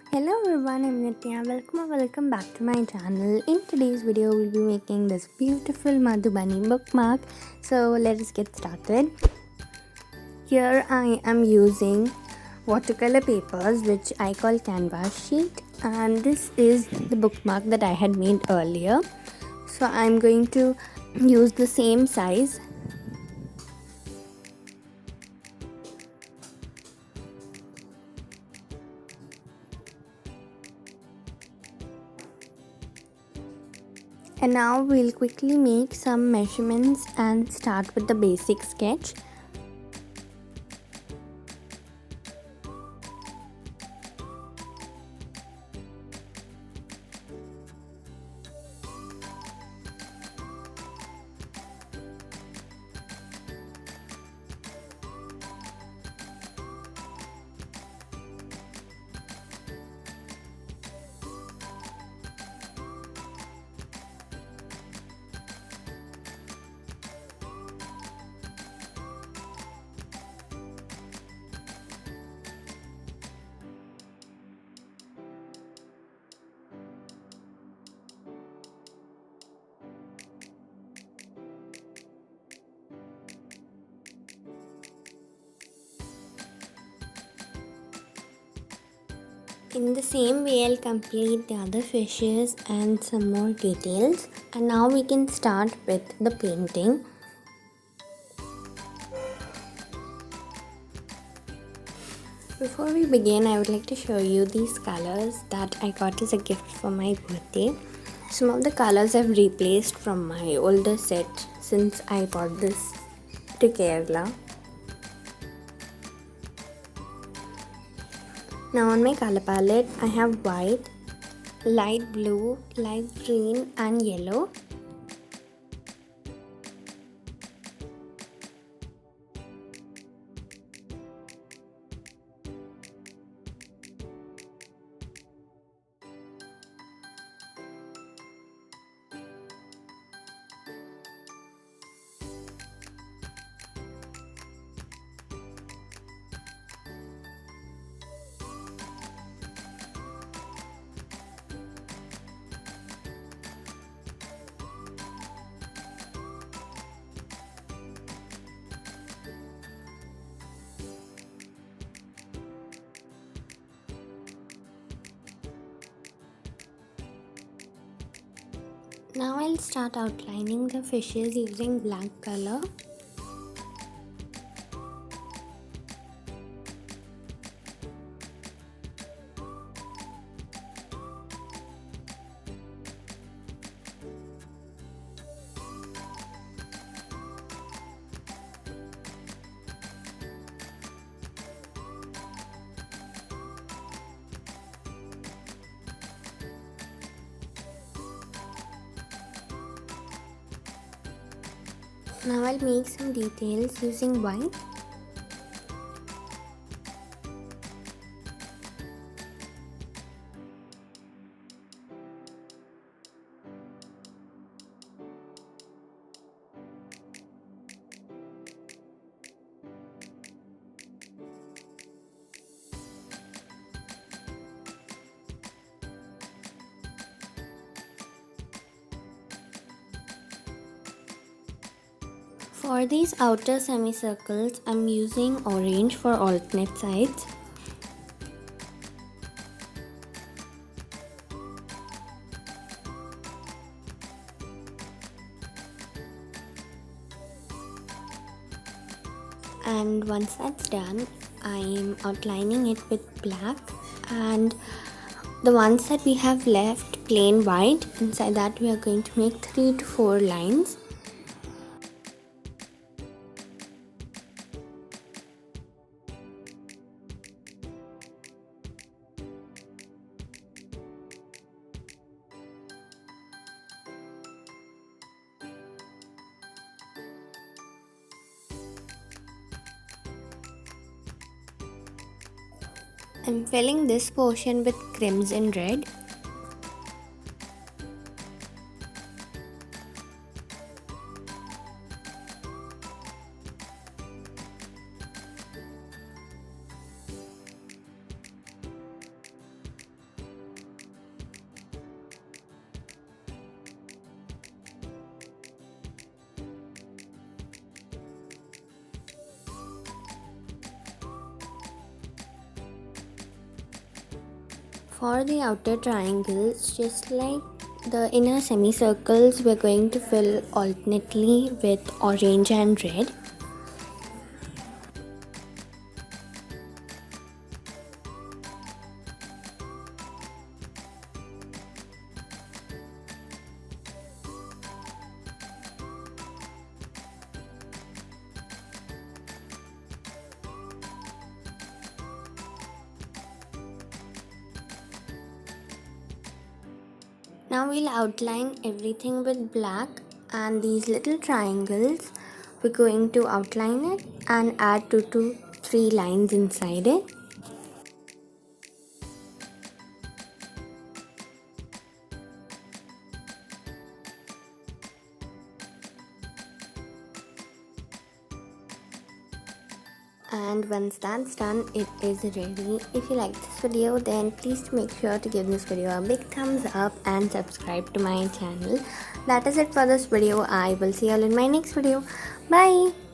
Hello everyone, I'm Nitya. Welcome back to my channel. In today's video, we'll be making this beautiful Madhubani bookmark. So let us get started. Here I am using watercolor papers which I call canvas sheet, and this is the bookmark that I had made earlier. So I'm going to use the same size. And now we'll quickly make some measurements and start with the basic sketch. In the same way, I'll complete the other fishes and some more details. And now we can start with the painting. Before we begin, I would like to show you these colors that I got as a gift for my birthday. Some of the colors I've replaced from my older set since I bought this to Kerala. Now on my color palette, I have white, light blue, light green and yellow. Now I'll start outlining the fishes using black color. Now I'll make some details using white. For these outer semicircles, I'm using orange for alternate sides. And once that's done, I'm outlining it with black, and the ones that we have left plain white, inside that we are going to make 3 to 4 lines. I'm filling this portion with crimson red. For the outer triangles, just like the inner semicircles, we're going to fill alternately with orange and red. Now we'll outline everything with black, and these little triangles, we're going to outline it and add 2 to 3 lines inside it. And once that's done, it is ready. If you like this video, then please make sure to give this video a big thumbs up and subscribe to my channel. That is it for this video. I will see you all in my next video. Bye.